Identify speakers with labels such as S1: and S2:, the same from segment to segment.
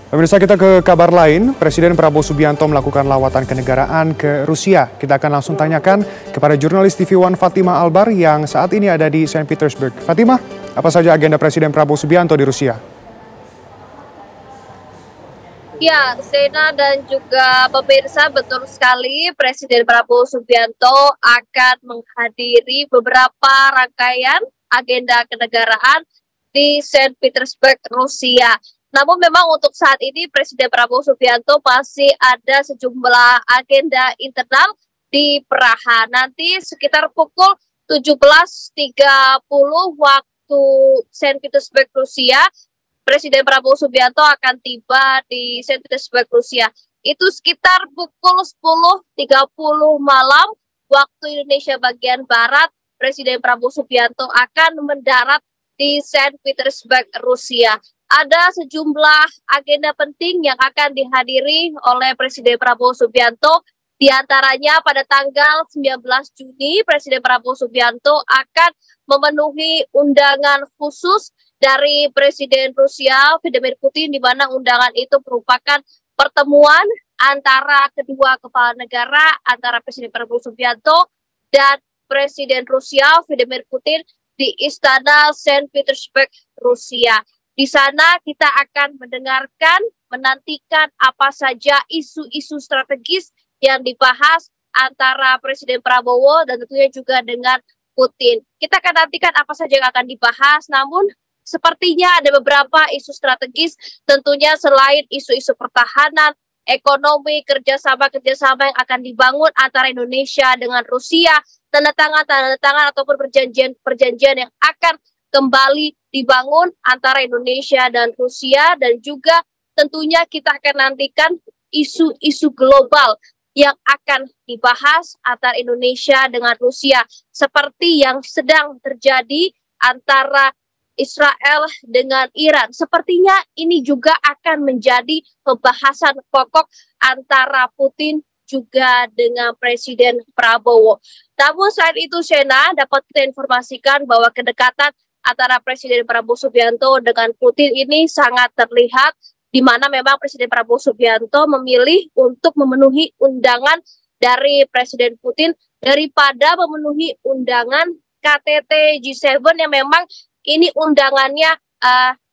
S1: Pemirsa, kita ke kabar lain. Presiden Prabowo Subianto melakukan lawatan kenegaraan ke Rusia. Kita akan langsung tanyakan kepada jurnalis TV One Fatima Albar yang saat ini ada di Saint Petersburg. Fatima, apa saja agenda Presiden Prabowo Subianto di Rusia?
S2: Ya, Sena dan juga pemirsa, betul sekali Presiden Prabowo Subianto akan menghadiri beberapa rangkaian agenda kenegaraan di Saint Petersburg, Rusia. Namun memang untuk saat ini Presiden Prabowo Subianto masih ada sejumlah agenda internal di Praha. Nanti sekitar pukul 17.30 waktu Saint Petersburg, Rusia, Presiden Prabowo Subianto akan tiba di Saint Petersburg, Rusia. Itu sekitar pukul 10.30 malam waktu Indonesia bagian Barat, Presiden Prabowo Subianto akan mendarat di Saint Petersburg, Rusia. Ada sejumlah agenda penting yang akan dihadiri oleh Presiden Prabowo Subianto. Di antaranya pada tanggal 19 Juni, Presiden Prabowo Subianto akan memenuhi undangan khusus dari Presiden Rusia Vladimir Putin, di mana undangan itu merupakan pertemuan antara kedua kepala negara, antara Presiden Prabowo Subianto dan Presiden Rusia Vladimir Putin di Istana Saint Petersburg, Rusia. Di sana kita akan menantikan apa saja isu-isu strategis yang dibahas antara Presiden Prabowo dan tentunya juga dengan Putin. Kita akan nantikan apa saja yang akan dibahas, namun sepertinya ada beberapa isu strategis, tentunya selain isu-isu pertahanan, ekonomi, kerjasama yang akan dibangun antara Indonesia dengan Rusia, tanda tangan ataupun perjanjian yang akan kembali dibangun antara Indonesia dan Rusia, dan juga tentunya kita akan nantikan isu-isu global yang akan dibahas antara Indonesia dengan Rusia, seperti yang sedang terjadi antara Israel dengan Iran. Sepertinya ini juga akan menjadi pembahasan pokok antara Putin juga dengan Presiden Prabowo. Namun selain itu, Sena, dapat kita informasikan bahwa kedekatan antara Presiden Prabowo Subianto dengan Putin ini sangat terlihat, di mana memang Presiden Prabowo Subianto memilih untuk memenuhi undangan dari Presiden Putin daripada memenuhi undangan KTT G7 yang memang ini undangannya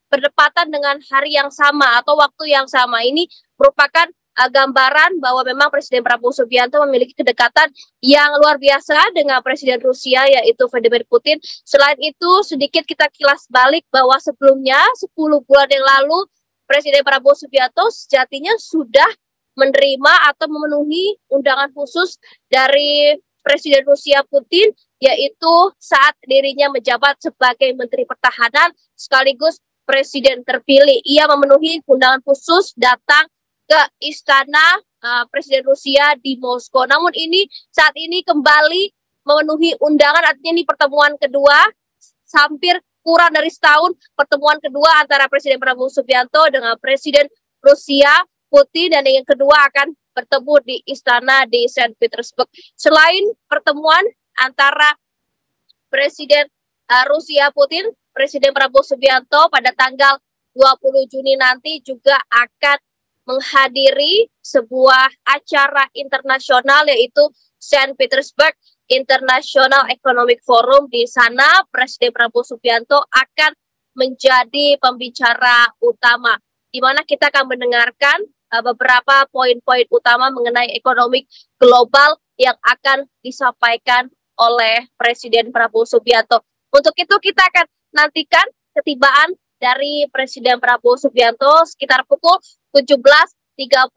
S2: berdepatan dengan hari yang sama atau waktu yang sama. Ini merupakan gambaran bahwa memang Presiden Prabowo Subianto memiliki kedekatan yang luar biasa dengan Presiden Rusia, yaitu Vladimir Putin. Selain itu, sedikit kita kilas balik bahwa sebelumnya 10 bulan yang lalu Presiden Prabowo Subianto sejatinya sudah menerima atau memenuhi undangan khusus dari Presiden Rusia Putin, yaitu saat dirinya menjabat sebagai Menteri Pertahanan sekaligus Presiden terpilih. Ia memenuhi undangan khusus datang ke istana Presiden Rusia di Moskow. Namun ini saat ini kembali memenuhi undangan, artinya ini pertemuan kedua, hampir kurang dari setahun pertemuan kedua antara Presiden Prabowo Subianto dengan Presiden Rusia Putin, dan yang kedua akan bertemu di istana di Saint Petersburg. Selain pertemuan antara Presiden Rusia Putin, Presiden Prabowo Subianto pada tanggal 20 Juni nanti juga akan menghadiri sebuah acara internasional, yaitu Saint Petersburg International Economic Forum. Di sana Presiden Prabowo Subianto akan menjadi pembicara utama, di mana kita akan mendengarkan beberapa poin-poin utama mengenai ekonomi global yang akan disampaikan oleh Presiden Prabowo Subianto. Untuk itu kita akan nantikan ketibaan dari Presiden Prabowo Subianto sekitar pukul 17.30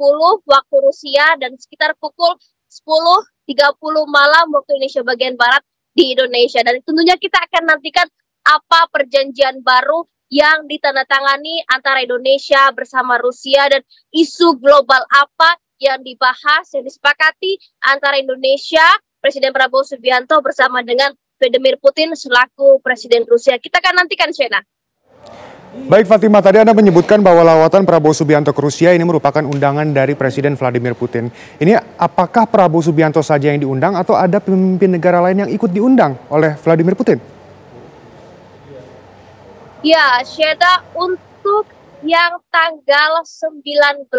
S2: waktu Rusia dan sekitar pukul 10.30 malam waktu Indonesia bagian Barat di Indonesia. Dan tentunya kita akan nantikan apa perjanjian baru yang ditandatangani antara Indonesia bersama Rusia, dan isu global apa yang dibahas, yang disepakati antara Indonesia, Presiden Prabowo Subianto bersama dengan Vladimir Putin selaku Presiden Rusia. Kita akan nantikan, Shena.
S1: Baik Fatima, tadi Anda menyebutkan bahwa lawatan Prabowo Subianto ke Rusia ini merupakan undangan dari Presiden Vladimir Putin. Ini apakah Prabowo Subianto saja yang diundang atau ada pemimpin negara lain yang ikut diundang oleh Vladimir Putin?
S2: Ya, Syeda, untuk yang tanggal 19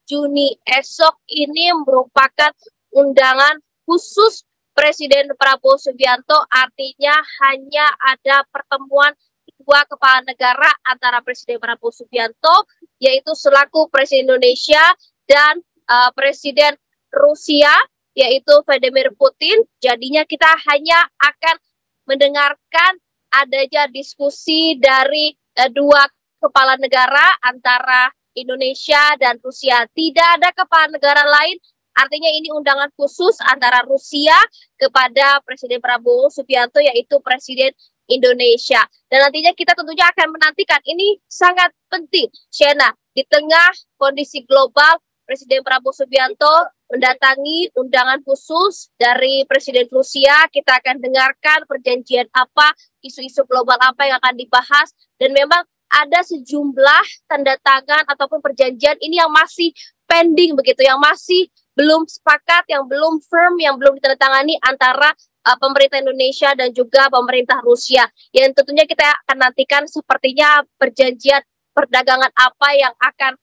S2: Juni esok ini merupakan undangan khusus Presiden Prabowo Subianto, artinya hanya ada pertemuan dua kepala negara antara Presiden Prabowo Subianto, yaitu selaku Presiden Indonesia, dan Presiden Rusia, yaitu Vladimir Putin. Jadinya kita hanya akan mendengarkan adanya diskusi dari dua kepala negara antara Indonesia dan Rusia. Tidak ada kepala negara lain. Artinya ini undangan khusus antara Rusia kepada Presiden Prabowo Subianto, yaitu Presiden Indonesia. Dan nantinya kita tentunya akan menantikan, ini sangat penting, Shena, di tengah kondisi global, Presiden Prabowo Subianto mendatangi undangan khusus dari Presiden Rusia. Kita akan dengarkan perjanjian apa, isu-isu global apa yang akan dibahas, dan memang ada sejumlah tanda tangan ataupun perjanjian ini yang masih pending begitu, yang masih belum sepakat, yang belum firm, yang belum ditandatangani antara pemerintah Indonesia dan juga pemerintah Rusia. Yang tentunya kita akan nantikan sepertinya perjanjian perdagangan apa yang akan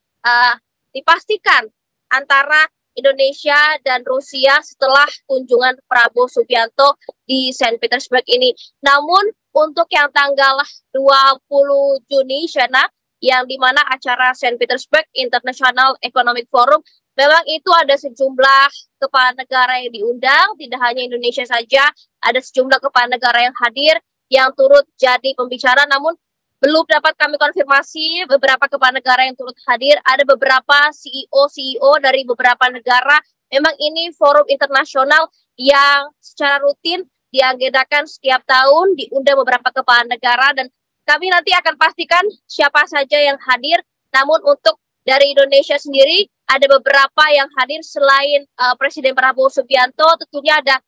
S2: dipastikan antara Indonesia dan Rusia setelah kunjungan Prabowo Subianto di Saint Petersburg ini. Namun untuk yang tanggal 20 Juni, Shena, yang dimana acara Saint Petersburg International Economic Forum, memang itu ada sejumlah kepala negara yang diundang, tidak hanya Indonesia saja, ada sejumlah kepala negara yang hadir, yang turut jadi pembicara, namun belum dapat kami konfirmasi beberapa kepala negara yang turut hadir. Ada beberapa CEO dari beberapa negara. Memang ini forum internasional yang secara rutin diagendakan setiap tahun, diundang beberapa kepala negara, dan kami nanti akan pastikan siapa saja yang hadir. Namun untuk dari Indonesia sendiri, ada beberapa yang hadir selain Presiden Prabowo Subianto. Tentunya ada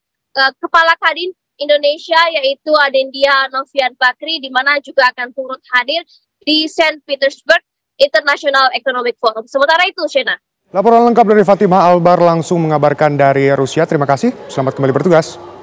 S2: Kepala Kadin Indonesia, yaitu Adendia Novian Bakri, di mana juga akan turut hadir di Saint Petersburg International Economic Forum. Sementara itu, Shena.
S1: Laporan lengkap dari Fatimah Albar langsung mengabarkan dari Rusia. Terima kasih, selamat kembali bertugas.